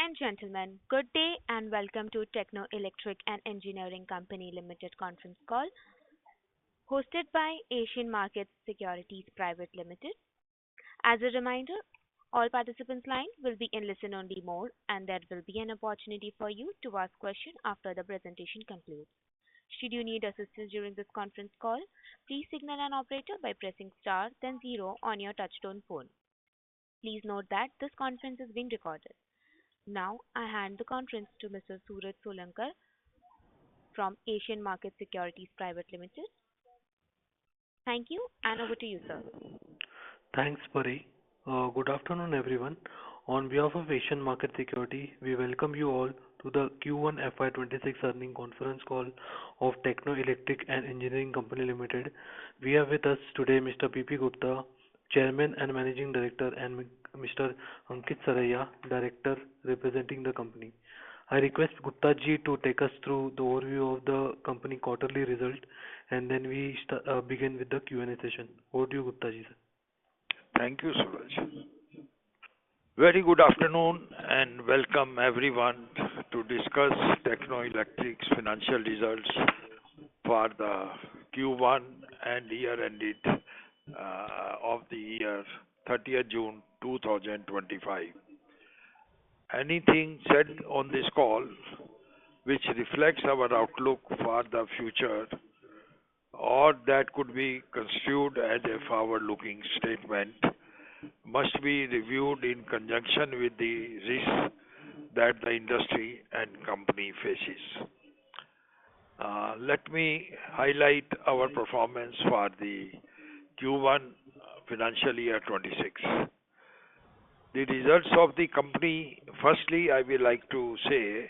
and gentlemen, good day and welcome to Techno Electric and Engineering Company Limited conference call hosted by Asian Markets Securities Private Limited. As a reminder, all participants' line will be in listen-only mode and there will be an opportunity for you to ask questions after the presentation concludes. Should you need assistance during this conference call, please signal an operator by pressing star then zero on your touchtone phone. Please note that this conference is being recorded. Now, I hand the conference to Mr. Suraj Solankar from Asian Market Securities Private Limited. Thank you, and over to you, sir. Thanks, Pari. Good afternoon, everyone. On behalf of Asian Market Security, we welcome you all to the Q1 FY2026 earnings conference call of Techno Electric and Engineering Company Limited. We have with us today Mr. P.P. Gupta, Chairman and Managing Director, and Mr. Ankit Saraiya, Director representing the company. I request Gupta ji to take us through the overview of the company quarterly result, and then we begin with the Q&A session. Over to you, Gupta ji, sir. Thank you, Suraj. Very good afternoon and welcome everyone to discuss Techno Electric's financial results for the Q1 and year ended of the year 30th June 2025. Anything said on this call which reflects our outlook for the future or that could be construed as a forward-looking statement must be reviewed in conjunction with the risks that the industry and company faces. Let me highlight our performance for the Q1 financial year 26. The results of the company, firstly, I will like to say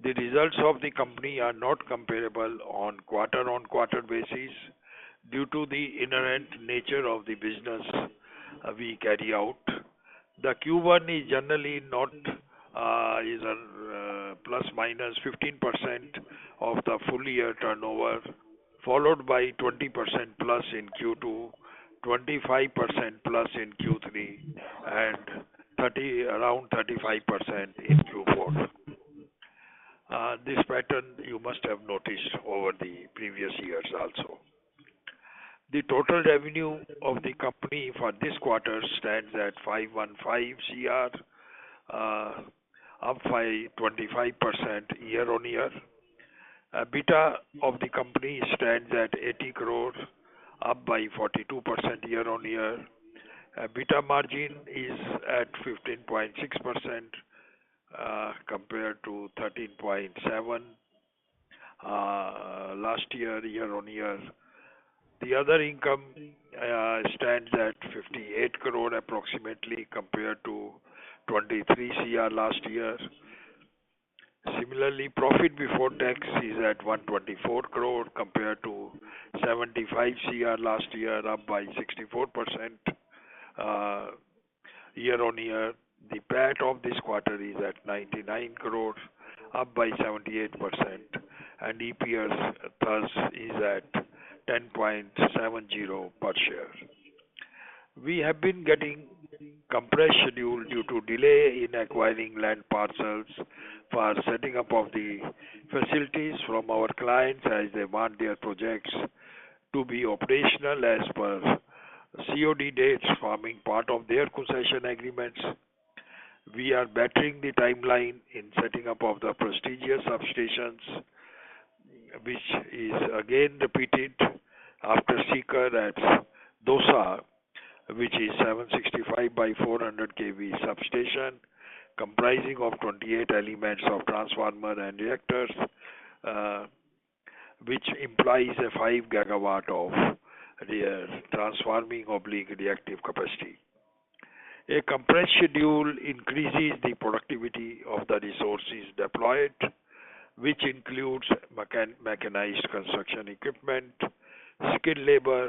the results of the company are not comparable on quarter basis due to the inherent nature of the business we carry out. The Q1 is generally not is a plus minus 15% of the full year turnover, followed by 20% plus in Q2, 25% plus in Q3, and around 35% in Q4. This pattern you must have noticed over the previous years also. The total revenue of the company for this quarter stands at 515 CR, up by 25% year on year. EBITDA of the company stands at 80 crore, up by 42% year on year. EBITDA margin is at 15.6% compared to 13.7% last year on year. The other income stands at 58 crore approximately compared to 23 CR last year. Similarly, profit before tax is at 124 crore compared to 75 CR last year, up by 64% year on year. The PAT of this quarter is at 99 crore, up by 78%, and EPS thus is at 10.70 per share. We have been getting compressed schedule due to delay in acquiring land parcels for setting up of the facilities from our clients as they want their projects to be operational as per COD dates forming part of their concession agreements. We are bettering the timeline in setting up of the prestigious substations, which is again repeated after Seeker at Dosa, which is 765 by 400 kV substation comprising of 28 elements of transformer and reactors, which implies a 5 gigawatt of transforming/reactive capacity. A compressed schedule increases the productivity of the resources deployed, which includes mechanized construction equipment, skilled labor,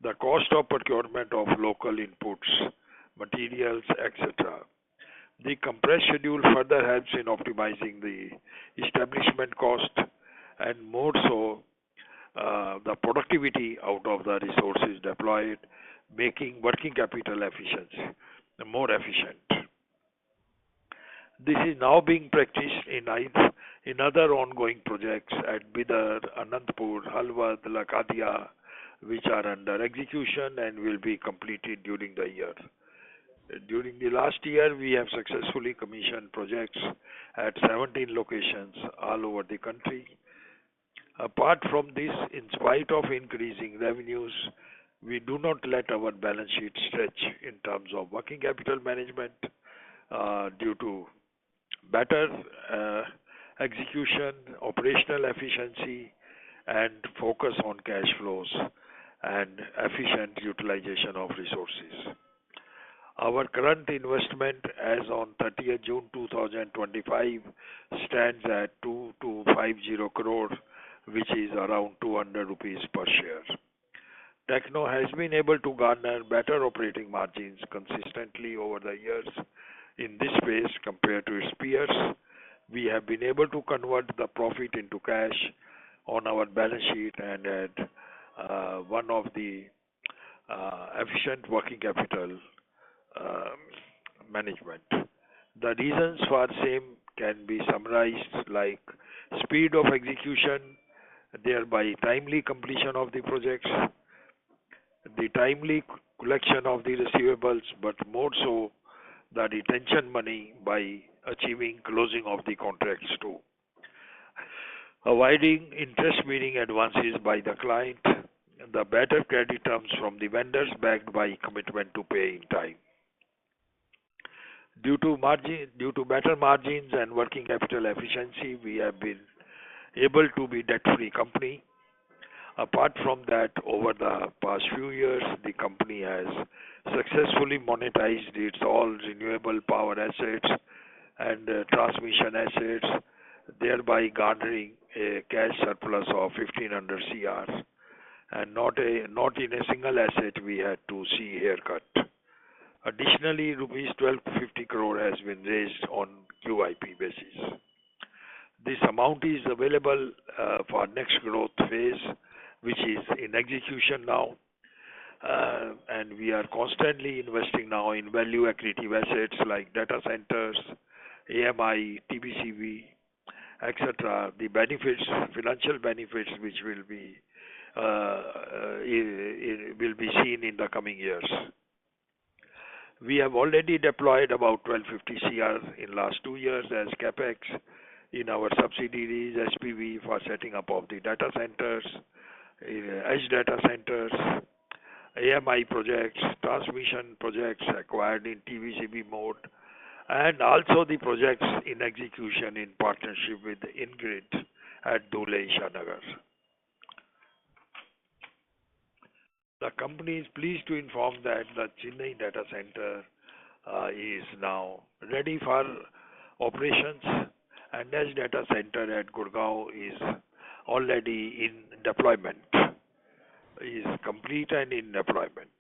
the cost of procurement of local inputs, materials, etc. The compressed schedule further helps in optimizing the establishment cost and more so the productivity out of the resources deployed, making working capital efficiency more efficient. This is now being practiced in other ongoing projects at Bidar, Anantapur, Halwad, Lakadia, which are under execution and will be completed during the year. During the last year, we have successfully commissioned projects at 17 locations all over the country. Apart from this, in spite of increasing revenues, we do not let our balance sheet stretch in terms of working capital management due to better execution, operational efficiency, and focus on cash flows and efficient utilization of resources. Our current investment as on 30th June 2025 stands at 2250 crore, which is around 200 rupees per share. Techno has been able to garner better operating margins consistently over the years in this space compared to its peers. We have been able to convert the profit into cash on our balance sheet and had one of the efficient working capital um, management. The reasons for same can be summarized like speed of execution, thereby timely completion of the projects, the timely collection of the receivables, but more so the retention money by achieving closing of the contracts too. Avoiding interest-bearing advances by the client, the better credit terms from the vendors backed by commitment to pay in time. Due to better margins and working capital efficiency, we have been able to be debt-free company. Apart from that, over the past few years, the company has successfully monetized its all renewable power assets and transmission assets, thereby garnering a cash surplus of 1500 CR. And not in a single asset we had to see haircut. Additionally, rupees 1250 crore has been raised on QIP basis. This amount is available for next growth phase, which is in execution now, and we are constantly investing now in value accretive assets like data centers, AMI, TBCV, etc. The benefits, financial benefits, which will be seen in the coming years. We have already deployed about 1250 CR in last 2 years as capex in our subsidiaries SPV for setting up of the data centers, edge data centers, AMI projects, transmission projects acquired in TVCB mode, and also the projects in execution in partnership with InGrid at Dhule Ishanagar. The company is pleased to inform that the Chennai data center is now ready for operations, and edge data center at Gurgaon is already in deployment, is complete and in deployment.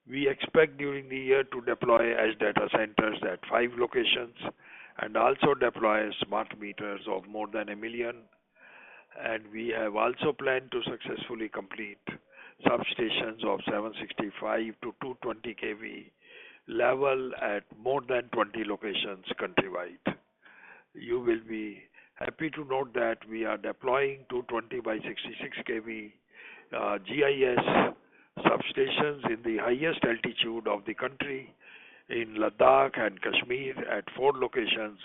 We expect during the year to deploy edge data centers at 5 locations and also deploy smart meters of more than 1 million. And we have also planned to successfully complete substations of 765 to 220 kV level at more than 20 locations countrywide. You will be happy to note that we are deploying 220 by 66 kV GIS substations in the highest altitude of the country in Ladakh and Kashmir at 4 locations,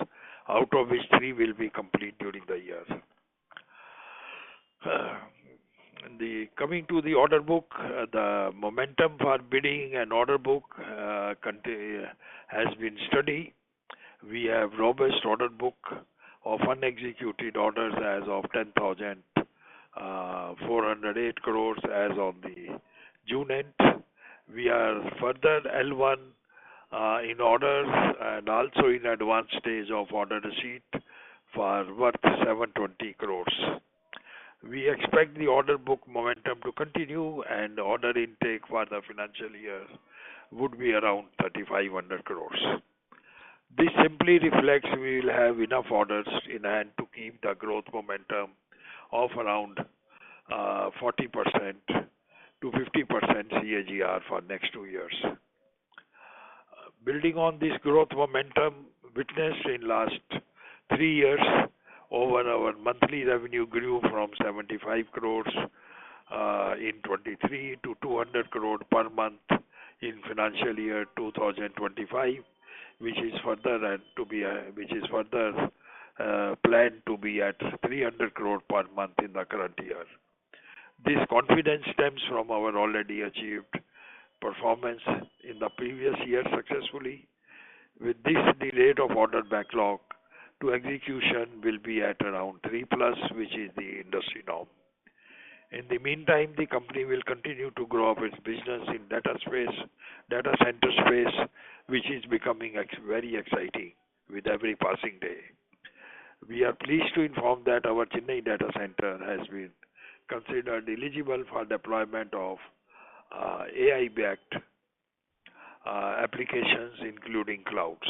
out of which 3 will be complete during the year. Coming to the order book, the momentum for bidding and order book has been steady. We have robust order book of unexecuted orders as of 10,408 crores as on the June end. We are further L1 in orders and also in advanced stage of order receipt for worth 720 crores. We expect the order book momentum to continue, and order intake for the financial year would be around 3,500 crores. This simply reflects we will have enough orders in hand to keep the growth momentum of around 40% to 50% CAGR for next 2 years. Building on this growth momentum, witnessed in last 3 years. Over our monthly revenue grew from 75 crores in 23 to 200 crore per month in financial year 2025, which is further planned to be at 300 crore per month in the current year. This confidence stems from our already achieved performance in the previous year successfully. With this, the rate of order backlog to execution will be at around 3 plus, which is the industry norm. In the meantime, the company will continue to grow up its business in data center space, which is becoming very exciting with every passing day. We are pleased to inform that our Chennai data center has been considered eligible for deployment of AI-backed applications, including clouds.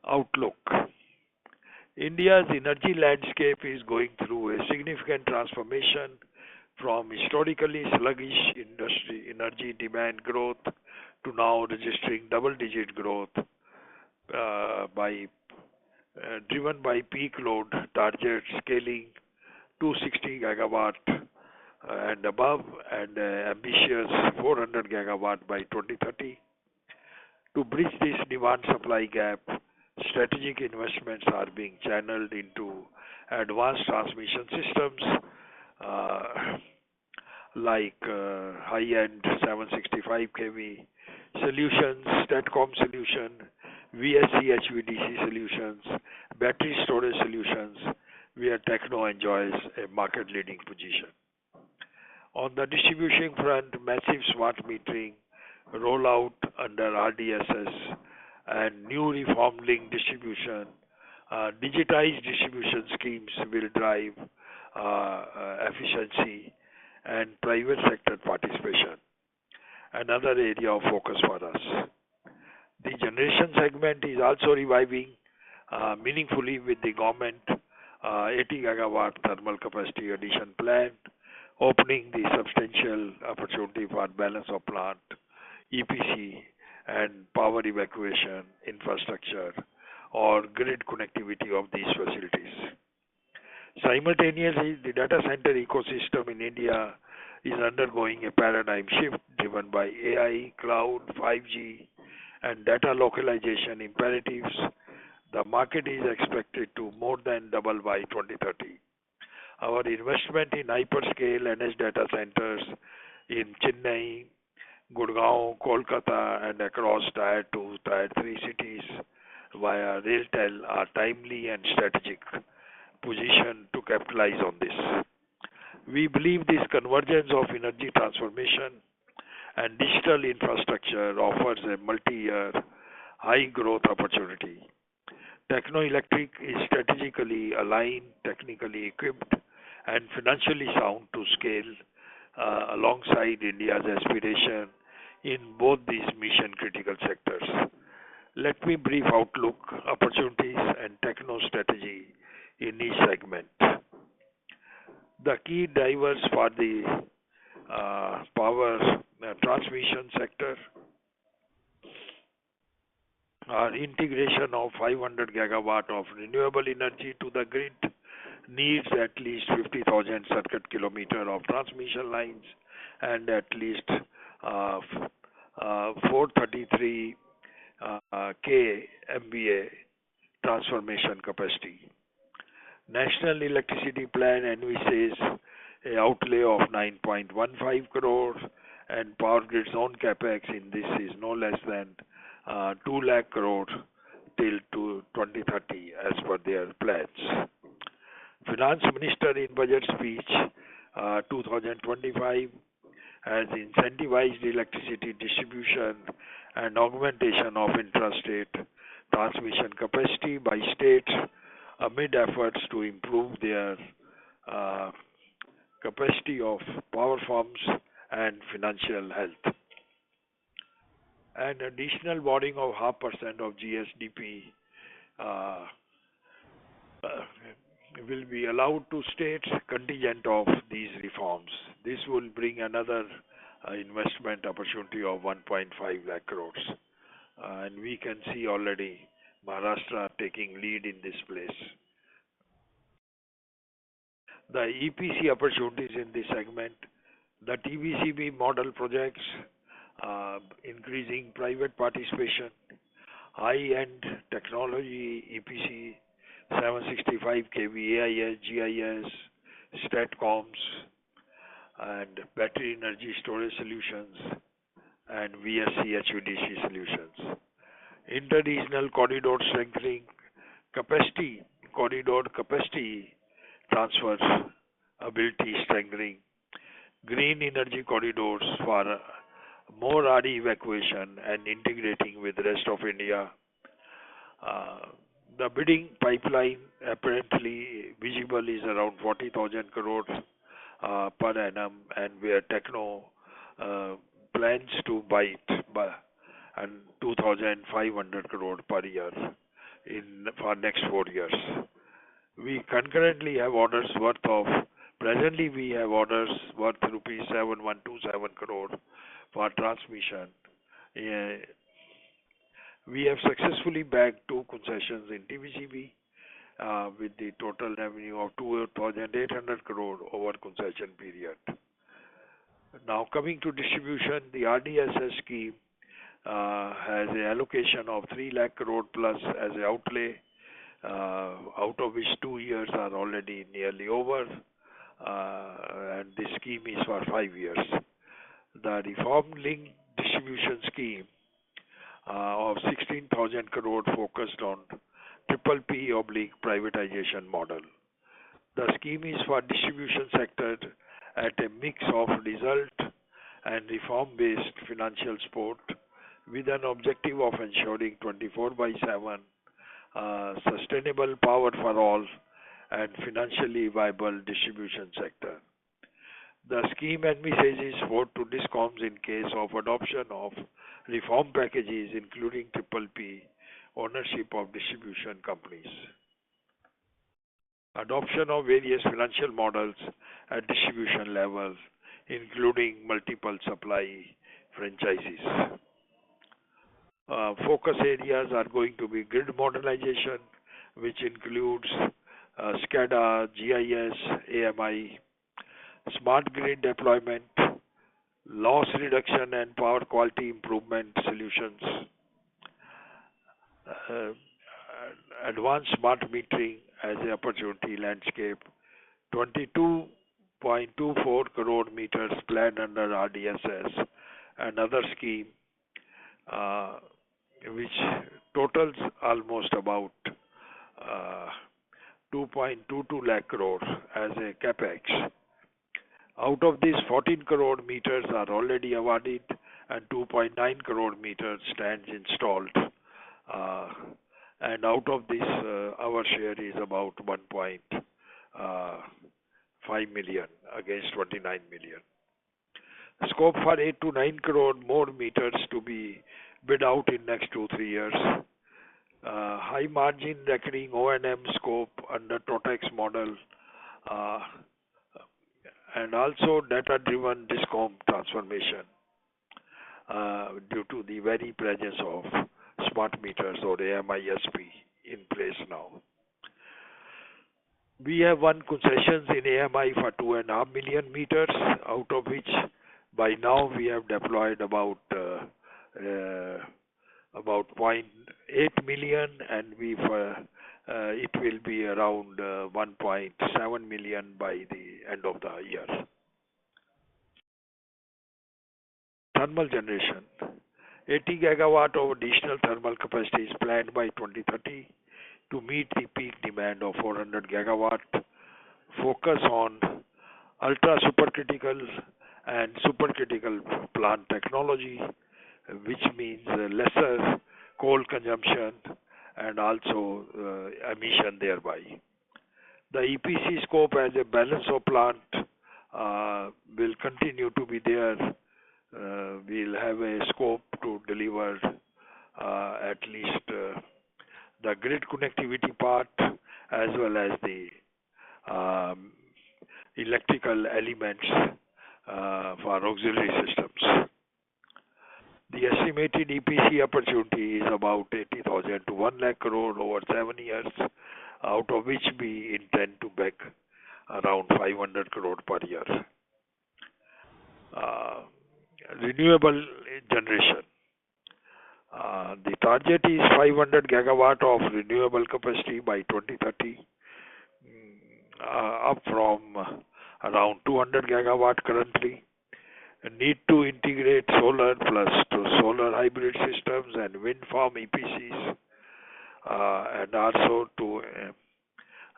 Outlook. India's energy landscape is going through a significant transformation from historically sluggish energy demand growth to now registering double-digit growth driven by peak load targets scaling 260 gigawatt and above, and ambitious 400 gigawatt by 2030. To bridge this demand-supply gap, strategic investments are being channeled into advanced transmission systems like high-end 765 kV solutions, STATCOM solution, VSC HVDC solutions, battery storage solutions, where Techno enjoys a market-leading position. On the distribution front, massive smart metering rollout under RDSS and new reform-linked distribution, digitized distribution schemes will drive efficiency and private sector participation, another area of focus for us. The generation segment is also reviving meaningfully with the government 80 gigawatt thermal capacity addition plan, opening the substantial opportunity for balance of plant, EPC, and power evacuation infrastructure or grid connectivity of these facilities. Simultaneously, the data center ecosystem in India is undergoing a paradigm shift driven by AI, cloud, 5G, and data localization imperatives. The market is expected to more than double by 2030. Our investment in hyperscale NS data centers in Chennai, Gurgaon, Kolkata, and across Tier 2, Tier 3 cities via RailTel are timely and strategic position to capitalize on this. We believe this convergence of energy transformation and digital infrastructure offers a multi-year high growth opportunity. Techno Electric is strategically aligned, technically equipped, and financially sound to scale alongside India's aspiration in both these mission-critical sectors. Let me brief outlook, opportunities, and Techno strategy in each segment. The key drivers for the power transmission sector are integration of 500 gigawatt of renewable energy to the grid, needs at least 50,000 circuit kilometer of transmission lines, and at least 433 kMVA transformation capacity. National Electricity Plan envisages a outlay of 9.15 crore, and Power Grid's own capex in this is no less than 2 lakh crore till to 2030 as per their plans. Finance Minister in budget speech 2025 has incentivized electricity distribution and augmentation of intrastate transmission capacity by states amid efforts to improve their capacity of power firms and financial health. An additional borrowing of 0.5% of GSDP will be allowed to states contingent of these reforms. This will bring another investment opportunity of 1.5 lakh crores. And we can see already Maharashtra taking lead in this place. The EPC opportunities in this segment, the TBCB model projects, increasing private participation, high-end technology EPC, 765 kV AIS, GIS, STATCOMs, and battery energy storage solutions, and VSC HVDC solutions. Interregional corridor strengthening, capacity, corridor capacity transfer ability strengthening, green energy corridors for more RE evacuation and integrating with rest of India. Uh, the bidding pipeline apparently visible is around 40,000 crores per annum, and where Techno uh, plans to buy it by and 2,500 crore per year in for next 4 years. We concurrently have orders worth of presently we have orders worth rupees 7127 crore for transmission. Uh, we have successfully bagged two concessions in TBCB with the total revenue of 2,800 crore over concession period. Now coming to distribution, the RDSS scheme has an allocation of 3 lakh crore plus as an outlay, out of which 2 years are already nearly over, and the scheme is for 5 years. The reform-linked distribution scheme of 16,000 crore focused on triple P oblique privatization model. The scheme is for distribution sector at a mix of result and reform-based financial support with an objective of ensuring 24 by 7 sustainable power for all and financially viable distribution sector. The scheme envisages support to discoms in case of adoption of reform packages including triple P ownership of distribution companies. Adoption of various financial models at distribution level, including multiple supply franchises. Focus areas are going to be grid modernization, which includes SCADA, GIS, AMI, smart grid deployment, loss reduction and power quality improvement solutions, uh, advanced smart metering as an opportunity landscape, 22.24 crore meters planned under RDSS, another scheme which totals almost about 2.22 lakh crore as a capex. Out of these, 14 crore meters are already awarded and 2.9 crore meters stands installed. And out of this, our share is about 1.5 million against 29 million. Scope for 8 to 9 crore more meters to be bid out in next 2-3 years. High margin recurring O&M scope under TOTEX model, and also data-driven discom transformation due to the very presence of smart meters or AMISP in place now. We have won concessions in AMI for 2.5 million meters, out of which by now we have deployed about 0.8 million, and it will be around 1.7 million by the end of the year. Thermal generation. 80 gigawatt of additional thermal capacity is planned by 2030 to meet the peak demand of 400 gigawatt. Focus on ultra supercritical and supercritical plant technology, which means lesser coal consumption and also emission thereby. The EPC scope as a balance of plant will continue to be there. We'll have a scope to deliver at least the grid connectivity part as well as the electrical elements for auxiliary systems. The estimated EPC opportunity is about 80,000 to 1 lakh crore over 7 years, out of which we intend to back around 500 crore per year. Uh, Renewable generation. The target is 500 gigawatt of renewable capacity by 2030, up from around 200 gigawatt currently. Need to integrate solar plus to solar hybrid systems and wind farm EPCs, and also to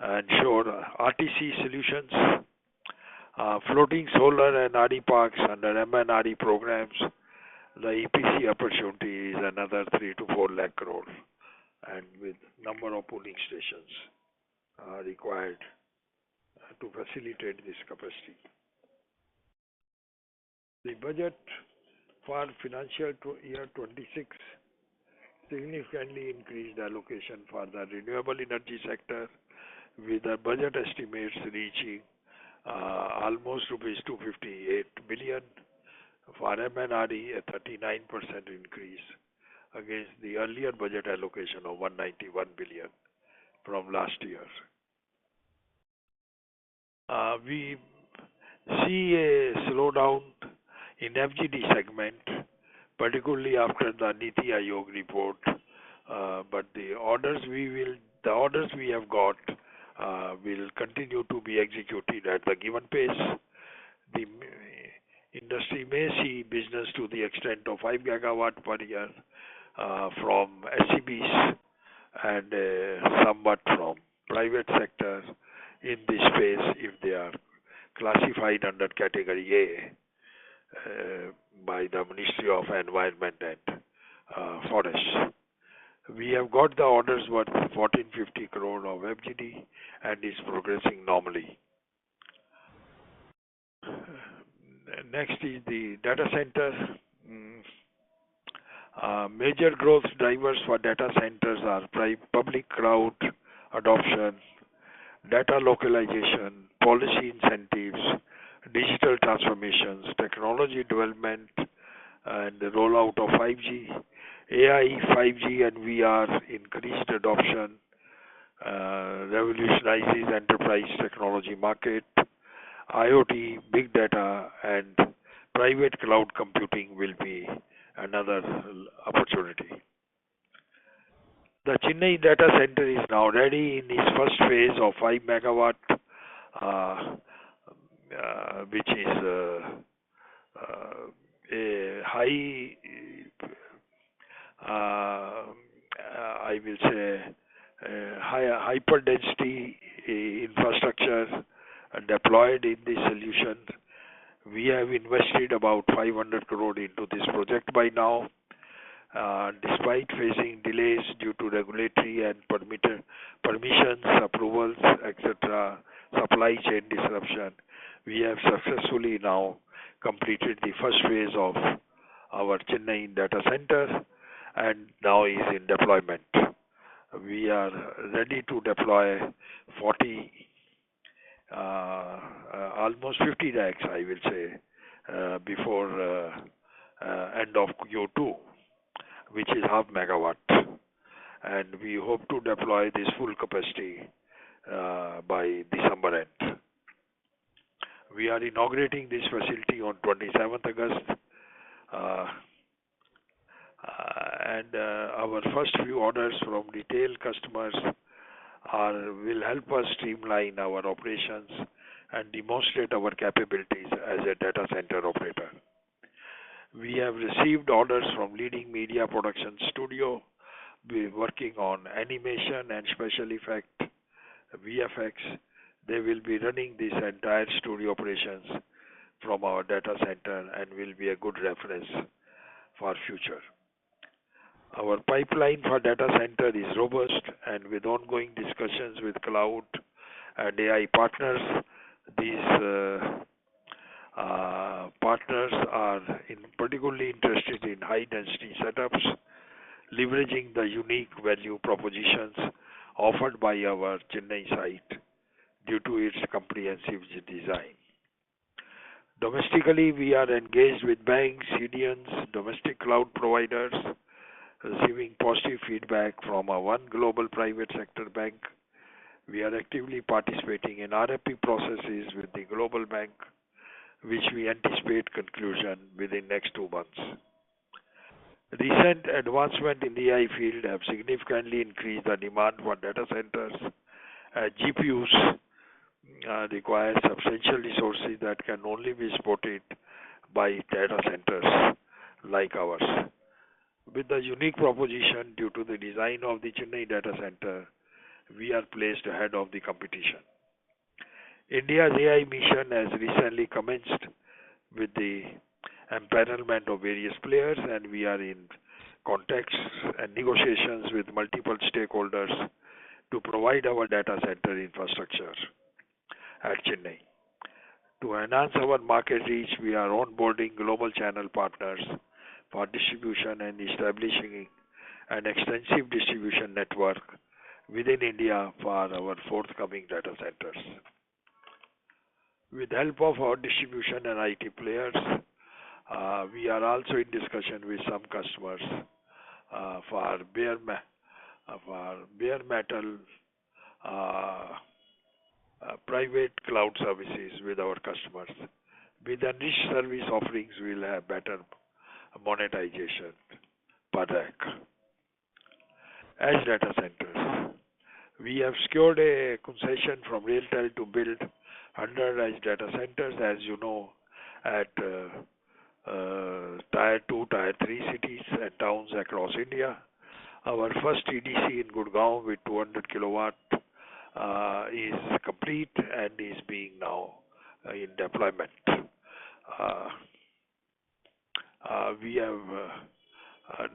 ensure RTC solutions, floating solar and RE parks under MNRE programs. The EPC opportunity is another 3 to 4 lakh crore, and with number of pooling stations required to facilitate this capacity. The budget for financial year 26 significantly increased allocation for the renewable energy sector, with the budget estimates reaching almost rupees 258 billion. For MNRE, a 39% increase against the earlier budget allocation of 191 billion from last year. We see a slowdown in FGD segment, particularly after the Niti Aayog report. But the orders we have got will continue to be executed at the given pace. The industry may see business to the extent of 5 gigawatt per year from SCBs and somewhat from private sector in this space if they are classified under category A by the Ministry of Environment and Forests. We have got the orders worth 1450 crore of FGD and is progressing normally. Next is the data center. Major growth drivers for data centers are public cloud adoption, data localization, policy incentives, digital transformations, technology development, and the rollout of 5G, AI, 5G, and VR increased adoption, revolutionizes enterprise technology market. IoT, big data, and private cloud computing will be another opportunity. The Chennai data center is now ready in its first phase of 5 megawatt, which is a high, I will say, hyper density infrastructure deployed in this solution. We have invested about 500 crore into this project by now. Despite facing delays due to regulatory and permissions, approvals, etc., supply chain disruption, we have successfully now completed the first phase of our Chennai data center and now is in deployment. We are ready to deploy 40, almost 50 racks, I will say, before end of Q2, which is half megawatt, and we hope to deploy this full capacity by December end. We are inaugurating this facility on 27th August, and our first few orders from retail customers will help us streamline our operations and demonstrate our capabilities as a data center operator. We have received orders from leading media production studio. We're working on animation and special effect, VFX. They will be running this entire studio operations from our data center and will be a good reference for future. Our pipeline for data center is robust, and with ongoing discussions with cloud and AI partners, these partners are particularly interested in high-density setups, leveraging the unique value propositions offered by our Chennai site due to its comprehensive design. Domestically, we are engaged with banks, CDNs, domestic cloud providers, receiving positive feedback from one global private sector bank. We are actively participating in RFP processes with the global bank, which we anticipate conclusion within next 2 months. Recent advancement in the AI field have significantly increased the demand for data centers. GPUs require substantial resources that can only be supported by data centers like ours. With the unique proposition due to the design of the Chennai data center, we are placed ahead of the competition. India's AI mission has recently commenced with the empanelment of various players, and we are in contacts and negotiations with multiple stakeholders to provide our data center infrastructure at Chennai. To enhance our market reach, we are onboarding global channel partners for distribution and establishing an extensive distribution network within India for our forthcoming data centers. With help of our distribution and IT players, we are also in discussion with some customers for bare metal private cloud services with our customers. With enriched service offerings, we'll have better monetization per rack. Edge data centers. We have secured a concession from RailTel to build 100 edge data centers, as you know, at Tier 2, Tier 3 cities and towns across India. Our first EDC in Gurgaon with 200 kilowatt is complete and is being now in deployment. We have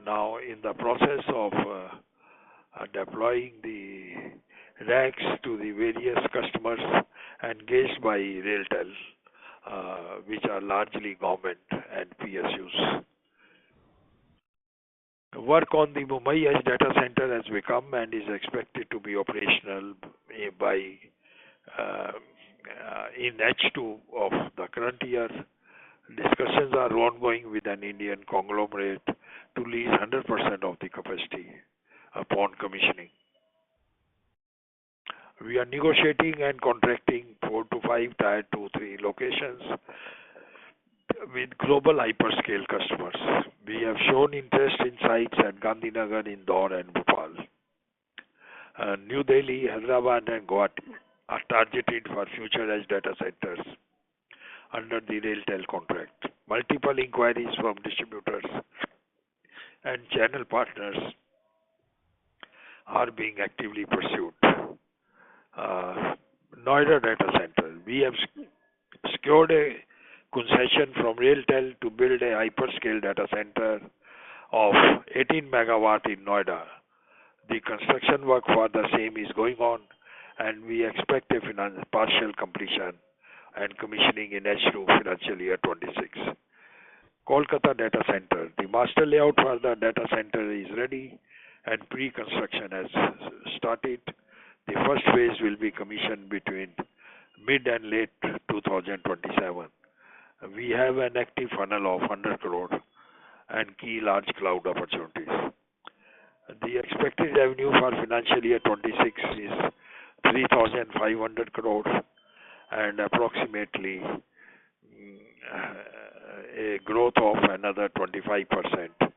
now in the process of deploying the racks to the various customers engaged by RailTel, which are largely government and PSUs. Work on the Mumbai Edge data center has become and is expected to be operational by in H2 of the current year. Discussions are ongoing with an Indian conglomerate to lease 100% of the capacity upon commissioning. We are negotiating and contracting 4 to 5 Tier 2, 3 locations with global hyperscale customers. We have shown interest in sites at Gandhinagar, Indore and Bhopal. New Delhi, Hyderabad and Guwahati are targeted for future edge data centers under the RailTel contract. Multiple inquiries from distributors and channel partners are being actively pursued. Noida data center. We have secured a concession from RailTel to build a hyperscale data center of 18 megawatt in Noida. The construction work for the same is going on, and we expect a partial completion and commissioning in H2 financial year 26. Kolkata data center. The master layout for the data center is ready and pre-construction has started. The first phase will be commissioned between mid and late 2027. We have an active funnel of 100 crore and key large cloud opportunities. The expected revenue for financial year 26 is 3,500 crore and approximately a growth of another 25%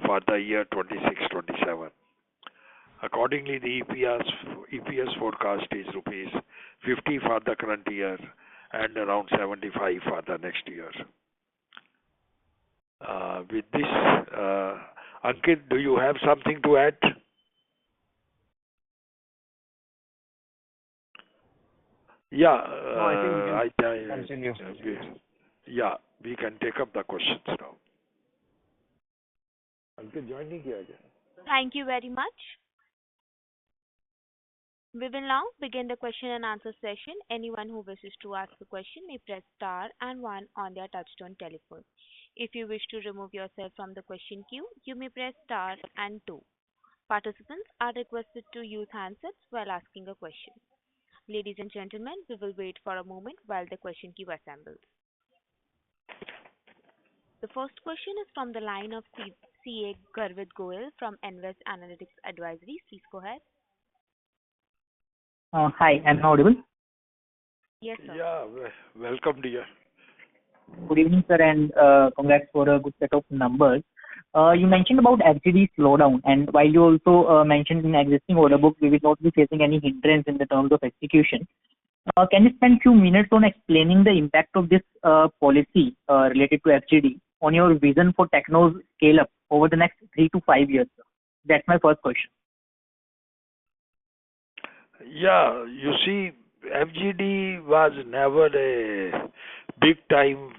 for the year 26-27. Accordingly, the EPS forecast is rupees 50 for the current year and around 75 for the next year. With this, Ankit, do you have something to add? Yeah, No, I think we can continue. Yeah, we can take up the questions now. Ankit, join नहीं किया क्या? Thank you very much. We will now begin the question and answer session. Anyone who wishes to ask a question may press star and one on their touchtone telephone. If you wish to remove yourself from the question queue, you may press star and two. Participants are requested to use handsets while asking a question. Ladies and gentlemen, we will wait for a moment while the question queue assembles. The first question is from the line of CA Garvit Goel from Invest Analytics Advisory. Please go ahead. Hi, am I audible? Yes, sir. Yeah, welcome, dear. Good evening, sir, and congrats for a good set of numbers. You mentioned about FGD slowdown, and while you also mentioned in existing order book, we will not be facing any hindrance in the terms of execution. Can you spend few minutes on explaining the impact of this policy related to FGD on your vision for Techno's scale-up over the next 3 to 5 years, sir? That's my first question. Yeah, you see, FGD was never a big time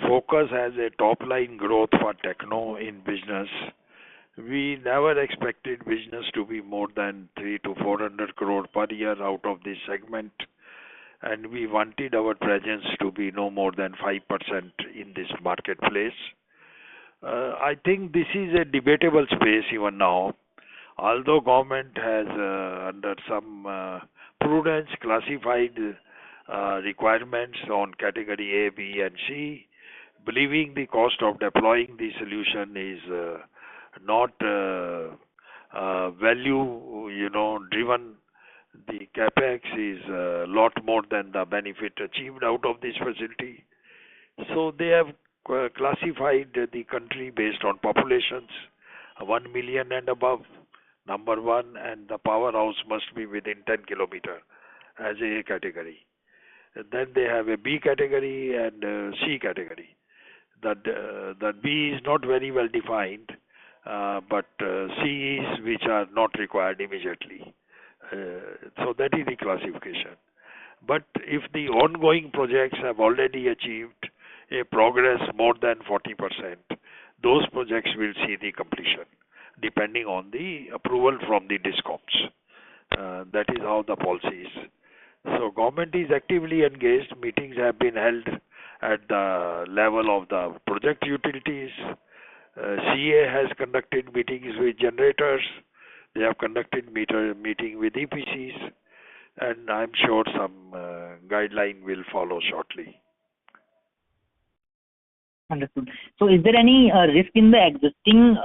focus as a top line growth for Techno in business. We never expected business to be more than 3 to 400 crore per year out of this segment, and we wanted our presence to be no more than 5% in this marketplace. I think this is a debatable space even now. Although government has under some prudence classified requirements on category A, B and C, believing the cost of deploying the solution is not value driven. The capex is a lot more than the benefit achieved out of this facility. So they have classified the country based on populations, 1 million and above, number one, and the powerhouse must be within 10 kilometers as a category. Then they have a B category and a C category. That B is not very well defined, but C is which are not required immediately. So that is the classification. But if the ongoing projects have already achieved a progress more than 40%, those projects will see the completion, depending on the approval from the DISCOMs. That is how the policy is. So government is actively engaged. Meetings have been held at the level of the project utilities. CA has conducted meetings with generators. They have conducted meeting with EPCs, and I'm sure some guideline will follow shortly. Understood. So is there any risk in the existing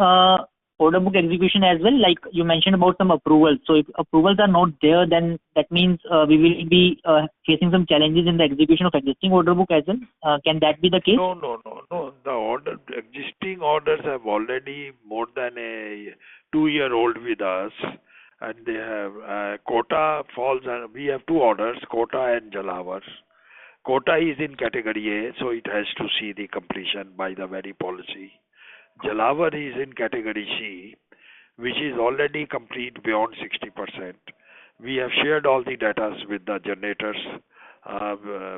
order book execution as well? Like you mentioned about some approvals. So if approvals are not there, then that means we will be facing some challenges in the execution of existing order book as well. Can that be the case? No. The existing orders have already more than a 2-year-old with us, and they have Kota falls. We have 2 orders, Kota and Jalawar. Kota is in category A, so it has to see the completion by the very policy. Jalawar is in category C, which is already complete beyond 60%. We have shared all the data with the generators,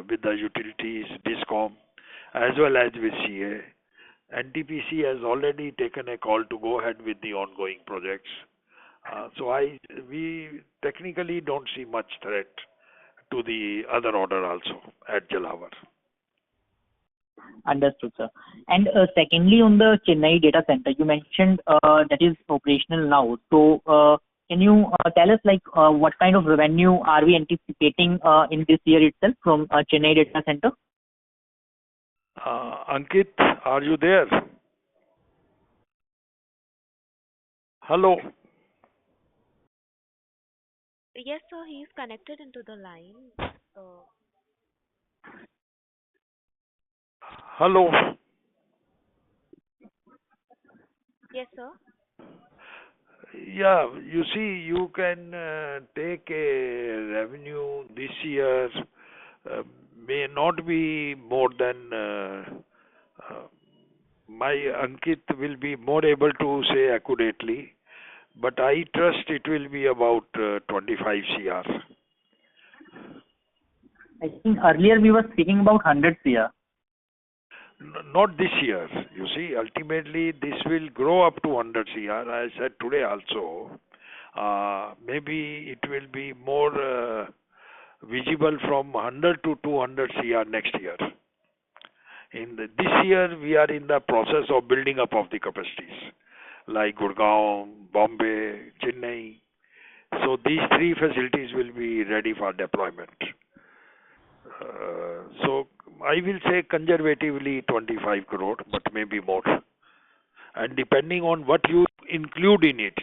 with the utilities, DISCOM, as well as with CA. NTPC has already taken a call to go ahead with the ongoing projects. We technically don't see much threat to the other order also at Jalawar. Understood, sir. And secondly, on the Chennai data center, you mentioned that is operational now. So can you tell us what kind of revenue are we anticipating in this year itself from Chennai data center? Ankit, are you there? Hello. Yes, sir. He is connected into the line. Hello. Yes, sir. Yeah, you see, you can take a revenue this year may not be more than my Ankit will be more able to say accurately, but I trust it will be about 25 CR. I think earlier we were speaking about 100 CR. Not this year. You see, ultimately this will grow up to 100 CR. I said today also. Maybe it will be more visible from 100 to 200 CR next year. This year we are in the process of building up of the capacities like Gurgaon, Bombay, Chennai. So these 3 facilities will be ready for deployment. So I will say conservatively 25 crore, but maybe more. And depending on what you include in it,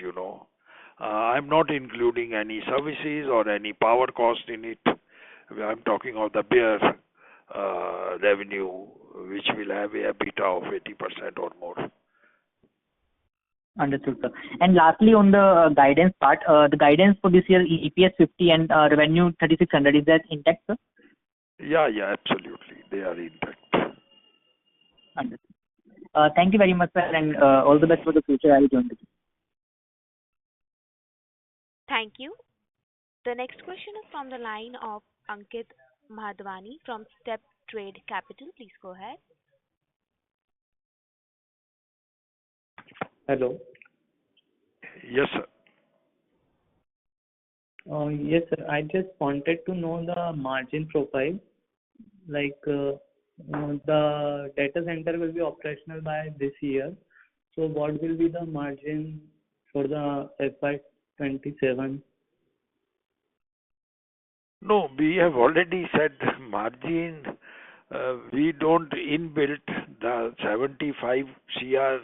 I'm not including any services or any power cost in it. I'm talking of the bare revenue, which will have a beta of 80% or more. Understood, sir. And lastly, on the guidance part, the guidance for this year, EPS 50 and revenue 3,600, is that intact, sir? Yeah, absolutely. They are intact. Understood. Thank you very much, sir, and all the best for the future. I will join the team. Thank you. The next question is from the line of Ankit Madhwani from Step Trade Capital. Please go ahead. Hello. Yes, sir. Yes, sir. I just wanted to know the margin profile. Like the data center will be operational by this year. So what will be the margin for the FY27? No, we have already said margin. We don't inbuilt the 75 CR.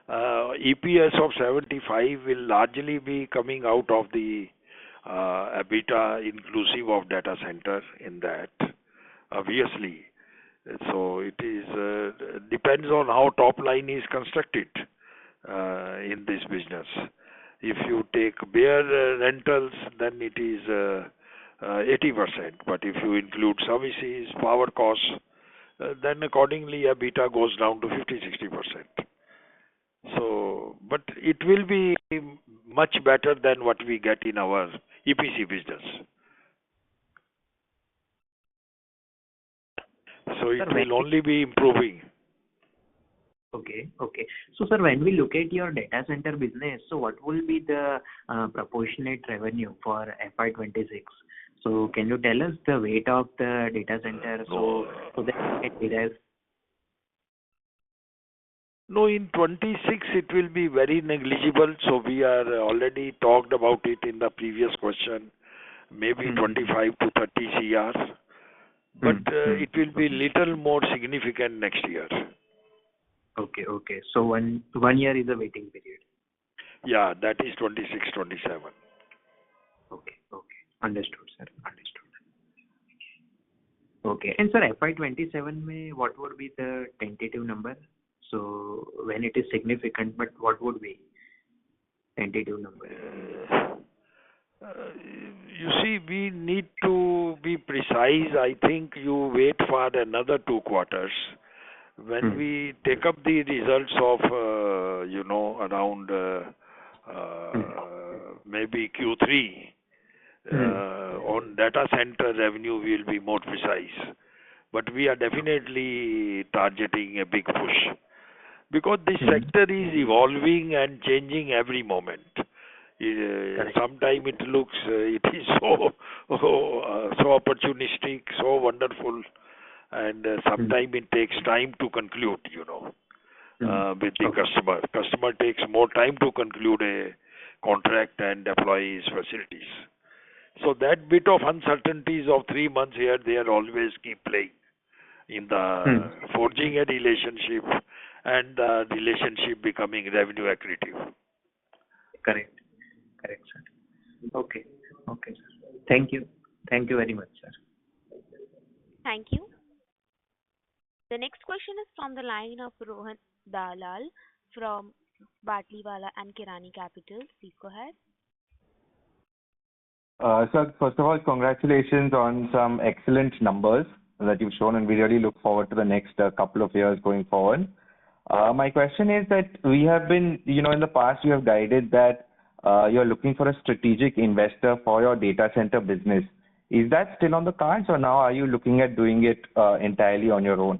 EPS of 75 will largely be coming out of the EBITDA inclusive of data center in that, obviously. So it is depends on how top line is constructed in this business. If you take bare rentals, then it is 80%. But if you include services, power costs, then accordingly EBITDA goes down to 50-60%. So, but it will be much better than what we get in our EPC business. So it will only be improving. Okay. So, sir, when we look at your data center business, so what will be the proportionate revenue for FY26? So, can you tell us the weight of the data center so that it has? No, in 26 it will be very negligible. So we are already talked about it in the previous question. Maybe 25 to 30 CR. But it will be little more significant next year. Okay. So one year is a waiting period. Yeah, that is 26, 27. Okay. Understood, sir. Okay. And sir, FY27 what would be the tentative number? So when it is significant, but what would be tentative number? You see, we need to be precise. I think you wait for another 2 quarters. When we take up the results of, around maybe Q3, on data center revenue, we will be more precise. But we are definitely targeting a big push. Because this sector is evolving and changing every moment. Sometimes it looks, it is so opportunistic, so wonderful, and sometimes it takes time to conclude, with the customer. Customer takes more time to conclude a contract and deploy his facilities. So that bit of uncertainties of 3 months here, they are always keep playing in the forging a relationship and the relationship becoming revenue accretive. Correct, sir. Okay, sir. Thank you very much, sir. Thank you. The next question is from the line of Rohan Dalal from Batliwala and Kirani Capital. Please go ahead. Sir, first of all, congratulations on some excellent numbers that you've shown, and we really look forward to the next couple of years going forward. My question is that we have been, in the past, you have guided that you're looking for a strategic investor for your data center business. Is that still on the cards, or now are you looking at doing it entirely on your own?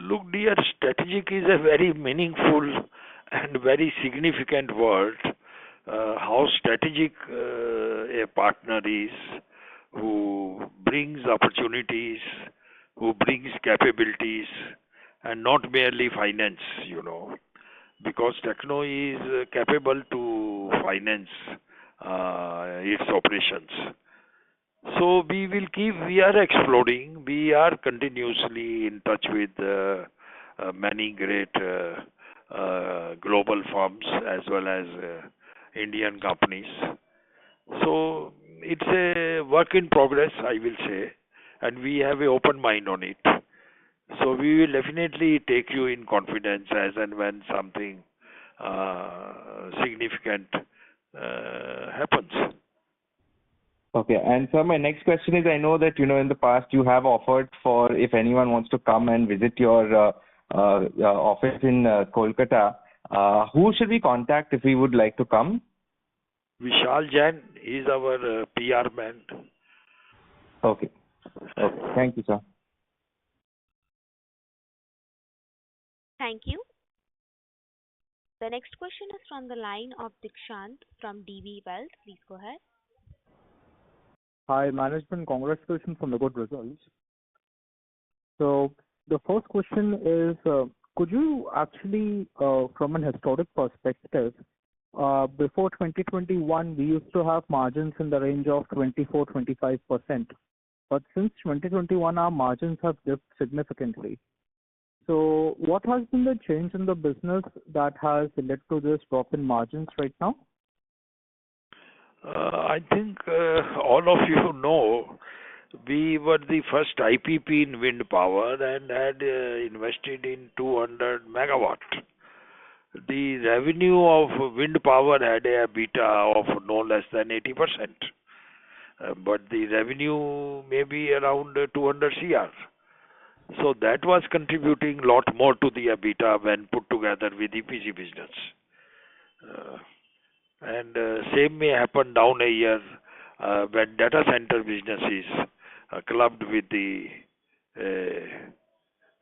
Look, dear, strategic is a very meaningful and very significant word. How strategic a partner is, who brings opportunities, who brings capabilities, and not merely finance, because Techno is capable to finance its operations. So we are exploring. We are continuously in touch with many great global firms as well as Indian companies. So it's a work in progress, I will say, and we have an open mind on it. So we will definitely take you in confidence as and when something significant happens. Okay. And sir, my next question is, I know that, in the past you have offered for if anyone wants to come and visit your office in Kolkata, who should we contact if we would like to come? Vishal Jain is our PR man. Okay. Okay. Thank you, sir. Thank you. The next question is from the line of Dikshant from DB Wealth. Please go ahead. Hi, management. Congratulations on the good results. So the first question is, could you actually, from an historic perspective, before 2021, we used to have margins in the range of 24-25%. But since 2021, our margins have dipped significantly. So what has been the change in the business that has led to this drop in margins right now? I think all of you know we were the first IPP in wind power and had invested in 200 megawatt. The revenue of wind power had a beta of no less than 80%, but the revenue may be around 200 CR. So that was contributing a lot more to the EBITDA when put together with EPC business. And same may happen down a year when data center business is clubbed with the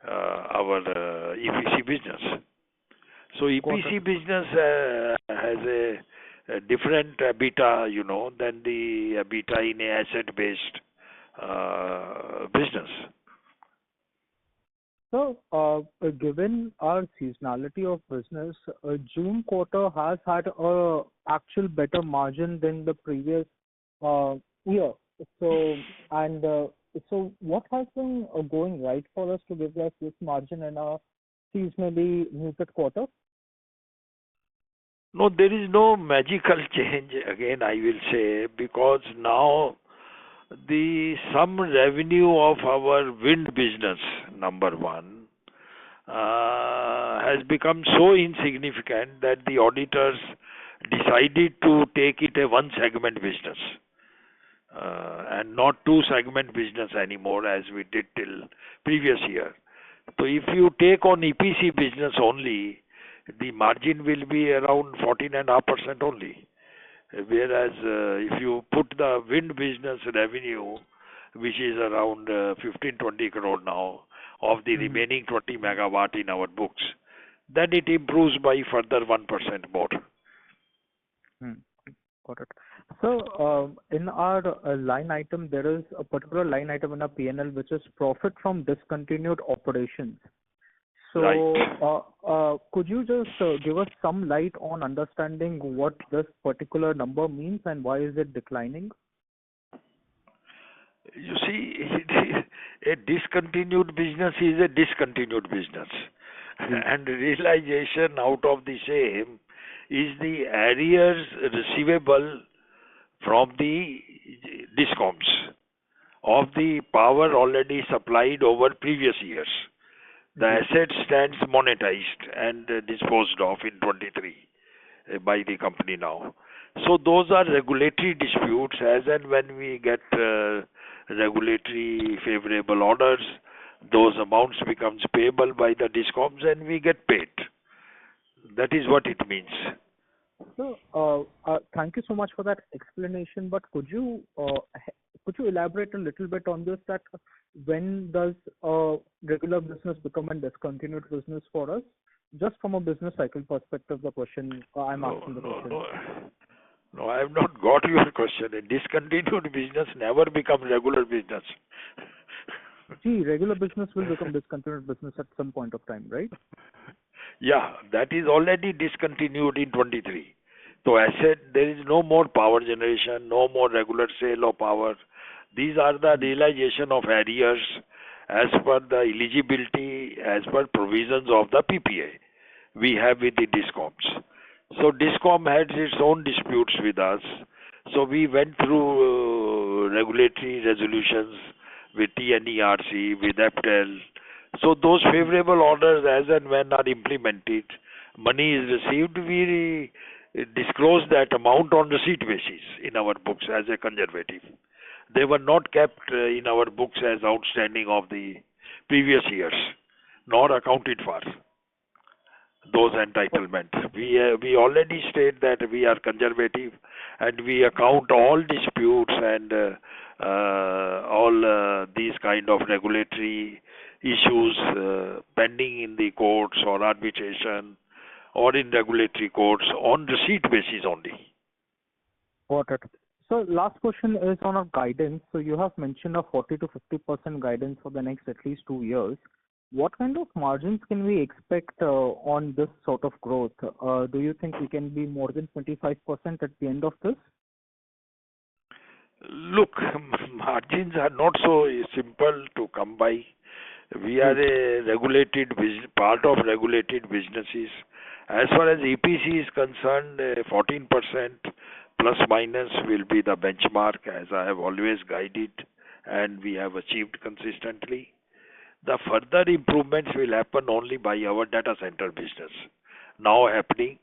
our EPC business. So EPC business has a different EBITDA, than the EBITDA in a asset-based business. So, given our seasonality of business, June quarter has had a actual better margin than the previous year. So what has been going right for us to give us this margin in a seasonally muted quarter? No, there is no magical change, again I will say, because now some revenue of our wind business, number one, has become so insignificant that the auditors decided to take it a one segment business and not two segment business anymore as we did till previous year. So if you take on EPC business only, the margin will be around 14.5% only. Whereas if you put the wind business revenue, which is around 15-20 crore now, of the remaining 20 megawatt in our books, then it improves by further 1% more. Got it. So, in our line item, there is a particular line item in our P&L which is profit from discontinued operations. So, right. Could you just give us some light on understanding what this particular number means and why is it declining? You see, a discontinued business is a discontinued business. And realization out of the same is the arrears receivable from the discoms of the power already supplied over previous years. The asset stands monetized and disposed of in 23 by the company now. So those are regulatory disputes. As and when we get regulatory favorable orders, those amounts becomes payable by the discoms and we get paid. That is what it means. So, thank you so much for that explanation. But could you elaborate a little bit on this? That when does regular business become a discontinued business for us? Just from a business cycle perspective, the question I'm asking the question. No, I have not got your question. A discontinued business never becomes regular business. See, regular business will become discontinued business at some point of time, right? Yeah, that is already discontinued in 23. So I said there is no more power generation, no more regular sale of power. These are the realization of arrears as per the eligibility, as per provisions of the PPA we have with the discoms. So discom had its own disputes with us. So we went through regulatory resolutions with TNERC, with APTEL. So those favorable orders as and when are implemented, money is received, we disclose that amount on receipt basis in our books as a conservative. They were not kept in our books as outstanding of the previous years, nor accounted for those entitlements. We already state that we are conservative and we account all disputes and all these kind of regulatory issues pending in the courts or arbitration or in regulatory courts on receipt basis only. Got it. So last question is on a guidance. So you have mentioned a 40 to 50% guidance for the next at least 2 years. What kind of margins can we expect on this sort of growth? Do you think we can be more than 25% at the end of this? Look, margins are not so simple to come by. We are a regulated part of regulated businesses. As far as EPC is concerned, 14% plus minus will be the benchmark, as I have always guided and we have achieved consistently. The further improvements will happen only by our data center business, now happening,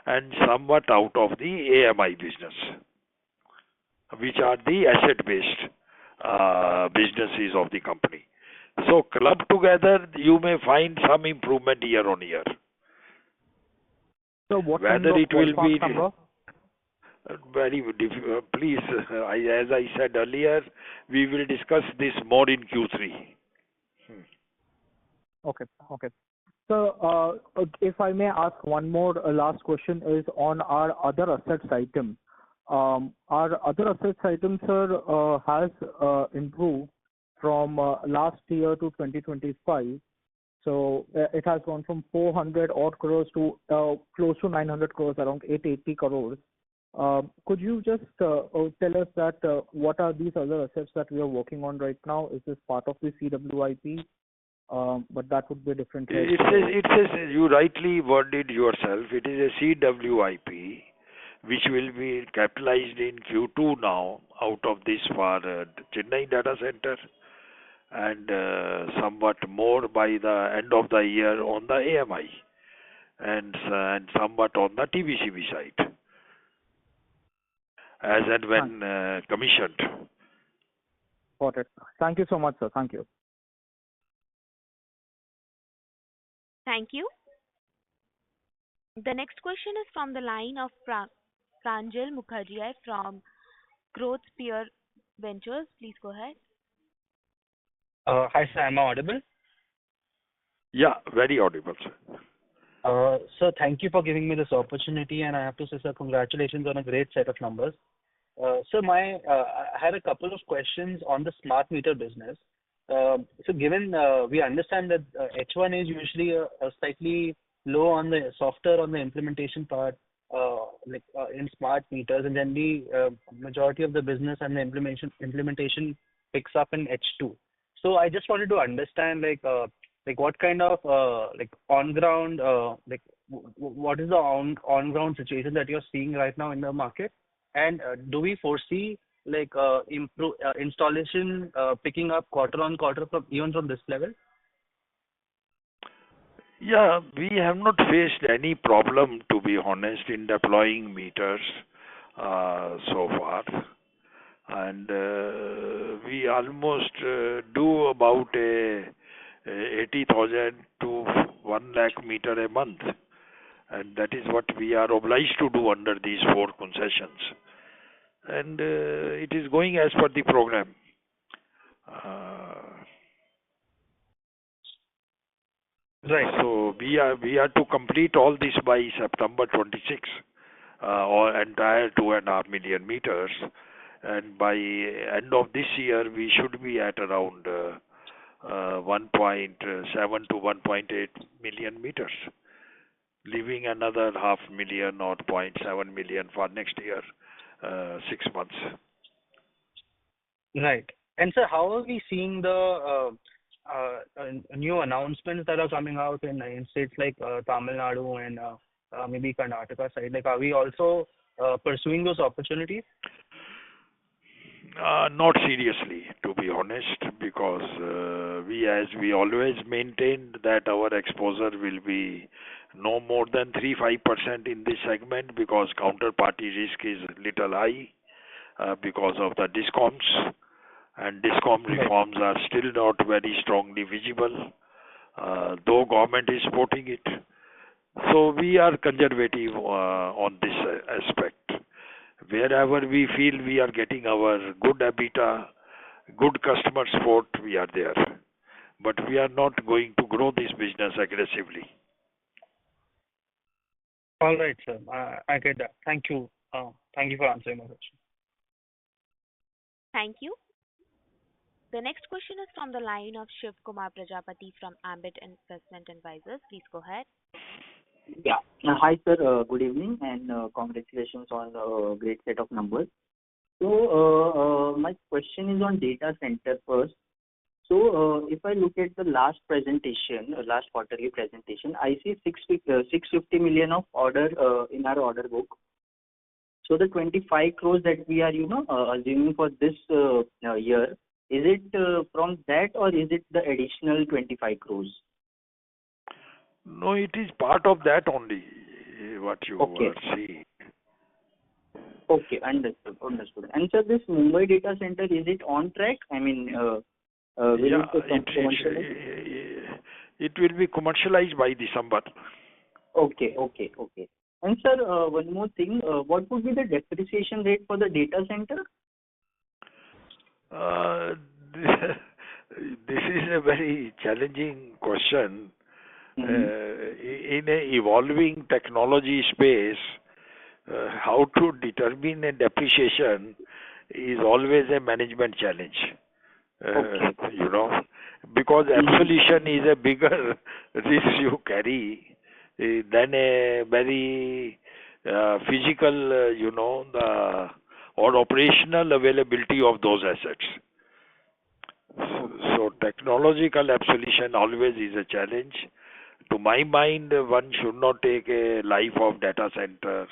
and somewhat out of the AMI business, which are the asset-based businesses of the company. So clubbed together, you may find some improvement year on year. So what Whether kind it of will be number? very please, as I said earlier, we will discuss this more in Q3. Okay. So if I may ask one more last question is on our other assets item. Our other assets item, sir, has improved from last year to 2025. So it has gone from 400 odd crores to close to 900 crores, around 880 crores. Could you just tell us that what are these other assets that we are working on right now? Is this part of the CWIP? But that would be a different head. It says, you rightly worded yourself, it is a CWIP which will be capitalized in Q2 now out of this for Chennai data center and somewhat more by the end of the year on the AMI and somewhat on the TBCB side as and when commissioned. Got it. Thank you so much, sir. Thank you. Thank you. The next question is from the line of Pranjal Mukherjee from Growth Peer Ventures. Please go ahead. Hi, sir. Am I audible? Yeah, very audible, sir. Sir, thank you for giving me this opportunity, and I have to say, sir, congratulations on a great set of numbers. Sir, I had a couple of questions on the smart meter business. So given we understand that H1 is usually a slightly low on the softer on the implementation part, in smart meters, and then the majority of the business and the implementation picks up in H2. So I just wanted to understand what kind of on ground what is the on ground situation that you're seeing right now in the market, and do we foresee installation picking up quarter on quarter even from this level? Yeah, we have not faced any problem, to be honest, in deploying meters so far. And we almost do about 80,000 to 1 lakh meter a month. And that is what we are obliged to do under these 4 concessions. And it is going as per the program. Right. So we are to complete all this by September 26, or entire 2.5 million meters, and by end of this year we should be at around 1.7 to 1.8 million meters, leaving another 500,000 or 0.7 million for next year, 6 months. Right. And sir, how are we seeing the new announcements that are coming out in states like Tamil Nadu and maybe Karnataka side? Like, are we also pursuing those opportunities? Not seriously, to be honest, because as we always maintained that our exposure will be no more than 3-5% in this segment because counterparty risk is little high because of the discoms, and discom Right. reforms are still not very strongly visible, though government is supporting it. So we are conservative on this aspect. Wherever we feel we are getting our good EBITDA, good customer support, we are there. But we are not going to grow this business aggressively. All right, sir. I get that. Thank you. Thank you for answering my question. Thank you. The next question is from the line of Shiv Kumar Prajapati from Ambit Investment Advisors. Please go ahead. Yeah. Hi, sir. Good evening, and congratulations on a great set of numbers. So, my question is on data center first. So, if I look at the last presentation, last quarterly presentation, I see 650 million of order in our order book. So the 25 crores that we are, assuming for this year, is it from that, or is it the additional 25 crores? No, it is part of that only, what you Okay. are seeing. Okay, understood. And sir, this Mumbai data center, is it on track? I mean, will Yeah, it commercialize? it will be commercialized by December. Okay. And sir, one more thing, what would be the depreciation rate for the data center? This is a very challenging question. In an evolving technology space, how to determine a depreciation is always a management challenge. Okay. Because absolution is a bigger risk you carry than a very physical, or operational availability of those assets. So technological absolution always is a challenge. To my mind, one should not take a life of data center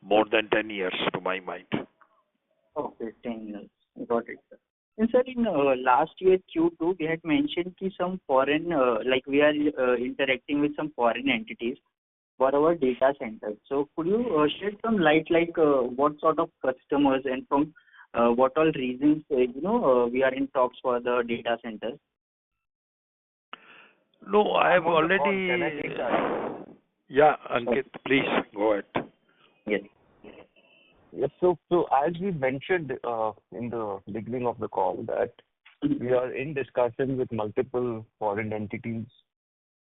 more than 10 years, to my mind. Okay, 10 years. Got it, sir. And sir, in last year Q2, we had mentioned ki some foreign, like we are interacting with some foreign entities for our data centers. So could you shed some light, like what sort of customers and from what all reasons, we are in talks for the data centers? No, I have already. Can I take that? Yeah, Ankit, please go ahead. Yes. Yes. So as we mentioned in the beginning of the call, that we are in discussion with multiple foreign entities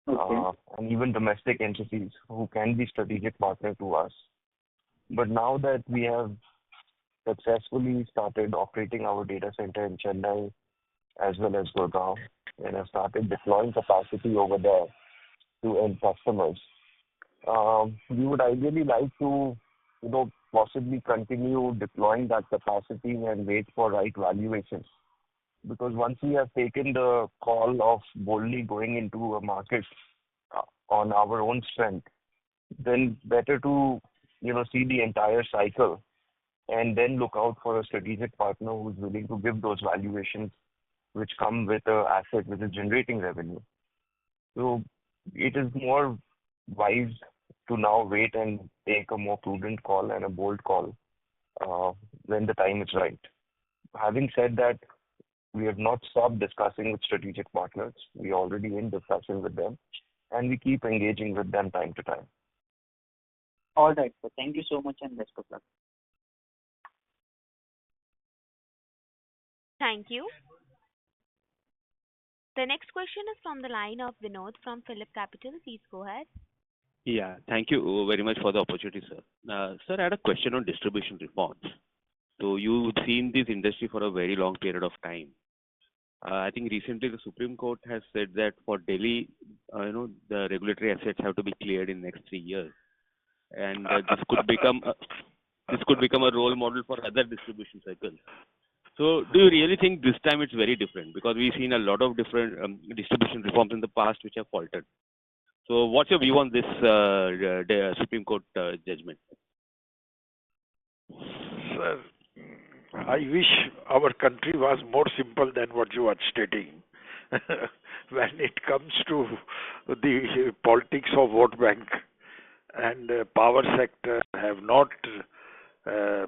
and even domestic entities who can be strategic partner to us. But now that we have successfully started operating our data center in Chennai as well as Gurgaon, and have started deploying capacity over there to end customers, we would ideally like to, possibly continue deploying that capacity and wait for right valuations. Because once we have taken the call of boldly going into a market on our own strength, then better to, see the entire cycle and then look out for a strategic partner who's willing to give those valuations which come with an asset which is generating revenue. So it is more wise to now wait and take a more prudent call and a bold call when the time is right. Having said that, we have not stopped discussing with strategic partners. We are already in discussion with them, and we keep engaging with them time to time. All right, sir. Thank you so much, and best of luck. Thank you. The next question is from the line of Vinod from Phillip Capital. Please go ahead. Yeah, thank you very much for the opportunity, sir. Sir, I had a question on distribution reforms. So you've seen this industry for a very long period of time. I think recently the Supreme Court has said that for Delhi, the regulatory assets have to be cleared in next 3 years, and this could become a role model for other distribution circles. So do you really think this time it's very different? Because we've seen a lot of different distribution reforms in the past which have faltered. So what's your view on this the Supreme Court judgment? Sir, I wish our country was more simple than what you are stating. When it comes to the politics of vote bank and power sector have not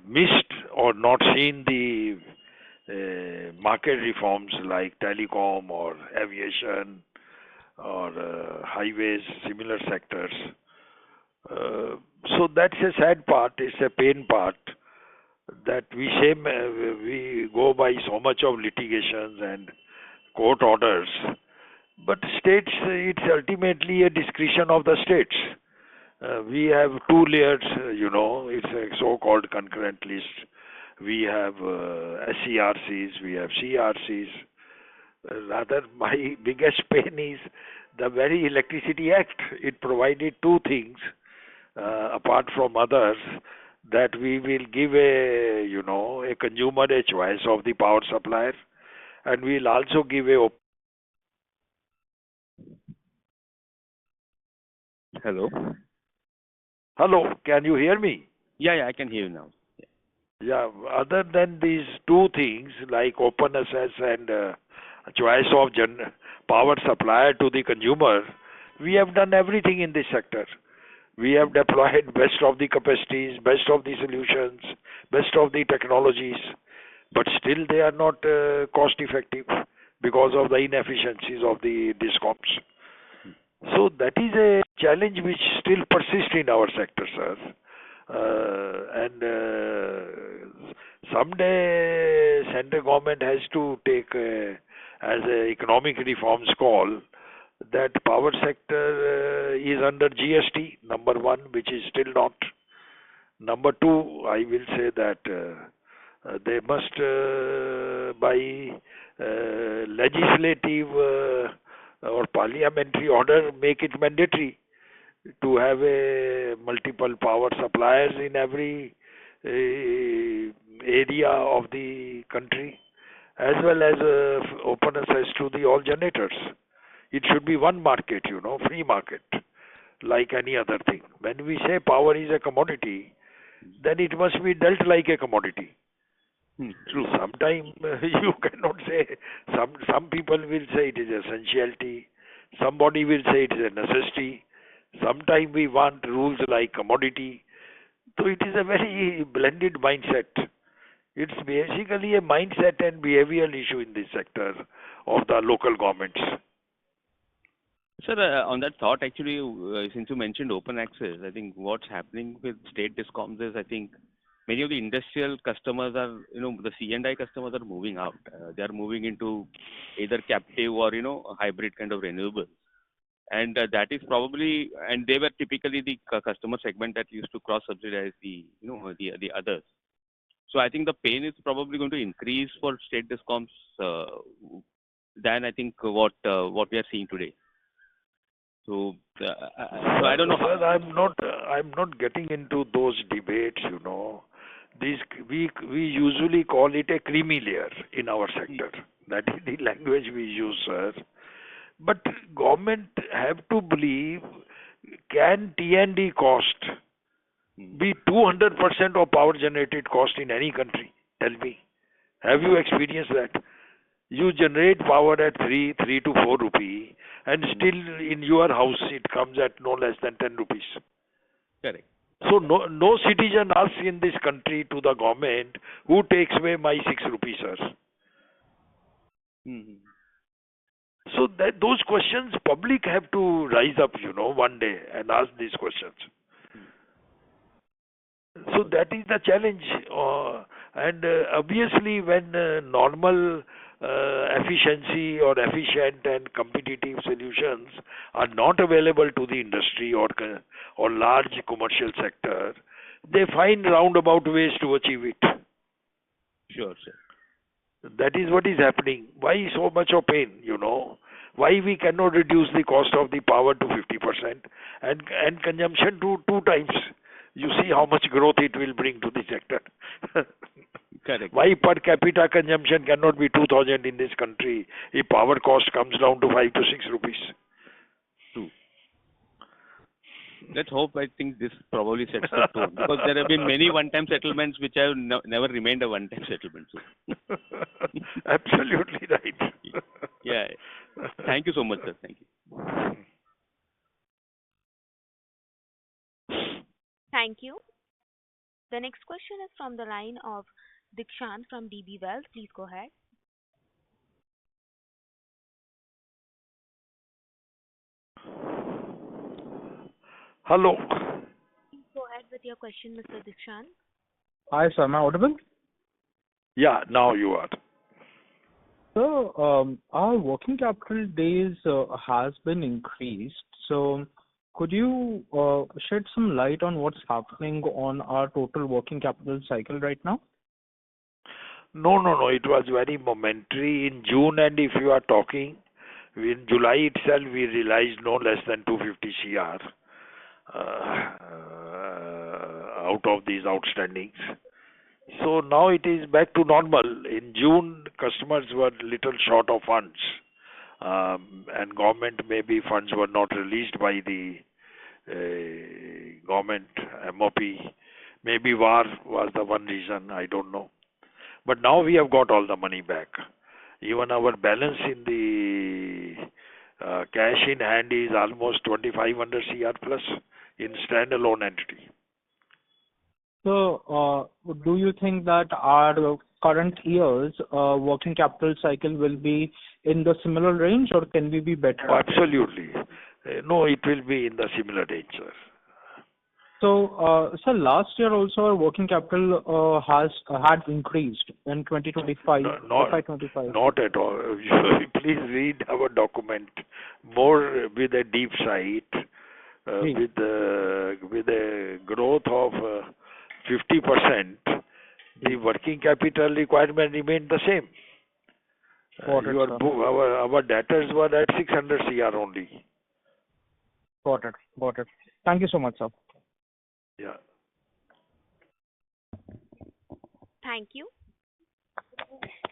missed or not seen the market reforms like telecom or aviation or highways, similar sectors. So that's a sad part, it's a pain part that we go by so much of litigations and court orders, but states, it's ultimately a discretion of the states. We have two layers, it's a so-called concurrent list. We have SCRCs, we have CRCs. Rather, my biggest pain is the very Electricity Act. It provided two things, apart from others, that we will give a consumer a choice of the power supplier, and we'll also give a. Hello? Hello, can you hear me? Yeah, I can hear you now. Yeah, other than these two things like open access and choice of power supplier to the consumer, we have done everything in this sector. We have deployed best of the capacities, best of the solutions, best of the technologies, but still they are not cost effective because of the inefficiencies of the discoms. So that is a challenge which still persists in our sector, sir. And someday central government has to take as a economic reforms call that power sector is under GST, number one, which is still not. Number two, I will say that they must by legislative or parliamentary order make it mandatory to have a multiple power suppliers in every area of the country, as well as open access to the all generators. It should be one market, free market, like any other thing. When we say power is a commodity, then it must be dealt like a commodity. True. Sometimes you cannot say, some people will say it is essentiality, somebody will say it is a necessity, sometimes we want rules like commodity. So it is a very blended mindset. It's basically a mindset and behavioral issue in this sector of the local governments. Sir, on that thought, actually, since you mentioned open access, I think what's happening with state discoms is, I think, many of the industrial customers are, the C&I customers are moving out. They are moving into either captive or, hybrid kind of renewables. And that is probably, and they were typically the customer segment that used to cross-subsidize the others. So I think the pain is probably going to increase for state discoms than I think what we are seeing today. So I don't know. Sir, I'm not getting into those debates. These we usually call it a creamy layer in our sector. That is the language we use, sir. But government have to believe, can T&D cost be 200% of power generated cost in any country? Tell me. Have you experienced that? You generate power at 3 to 4 rupee, and still in your house it comes at no less than 10 rupees. Correct. So no citizen asks in this country to the government, who takes away my 6 rupees, sir? So that those questions public have to rise up, one day and ask these questions. So that is the challenge. And obviously when normal efficiency or efficient and competitive solutions are not available to the industry or large commercial sector, they find roundabout ways to achieve it. Sure, sir. That is what is happening. Why so much of pain, Why we cannot reduce the cost of the power to 50% and consumption to 2 times? You see how much growth it will bring to the sector. Correct. Why per capita consumption cannot be 2000 in this country if power cost comes down to 5 to 6 rupees? True. Let's hope. I think this probably sets the tone because there have been many one-time settlements which have never remained a one-time settlement. So. Absolutely right. Yeah. Thank you so much, sir. Thank you. Thank you. The next question is from the line of Dikshant from DB Wealth. Please go ahead. Hello. Please go ahead with your question, Mr. Dikshant. Hi, sir. Am I audible? Yeah, now you are. So, our working capital days has been increased. So, could you shed some light on what's happening on our total working capital cycle right now? No. It was very momentary in June, and if you are talking, in July itself, we realized no less than 250 CR out of these outstandings. So now it is back to normal. In June, customers were little short of funds, and government maybe funds were not released by the government MOP. Maybe war was the one reason, I don't know. But now we have got all the money back. Even our balance in the cash in hand is almost 2500 CR plus in standalone entity. So, do you think that our current year's working capital cycle will be in the similar range, or can we be better? Absolutely. No, it will be in the similar range, sir. So, sir, last year also our working capital had increased in 2025, FY25. Not at all. Please read our document more with a deep sight, with a growth of 50%. The working capital requirement remained the same. Our debtors were at 600 CR only. Got it. Thank you so much, sir. Yeah. Thank you.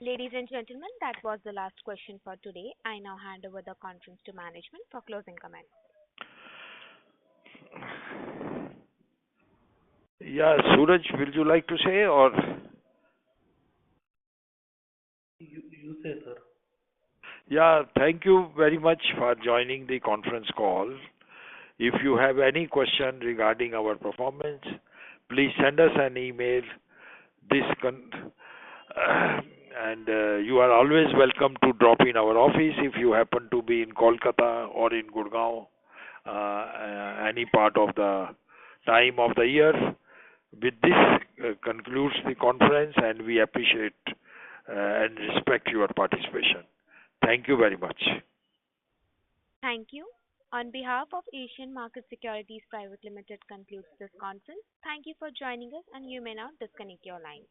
Ladies and gentlemen, that was the last question for today. I now hand over the conference to management for closing comments. Yeah, Suraj, will you like to say or? You say, sir. Yeah, thank you very much for joining the conference call. If you have any question regarding our performance, please send us an email. And you are always welcome to drop in our office if you happen to be in Kolkata or in Gurgaon, any part of the time of the year. With this concludes the conference, and we appreciate and respect your participation. Thank you very much. Thank you. On behalf of Asian Market Securities Private Limited concludes this conference. Thank you for joining us, and you may now disconnect your line.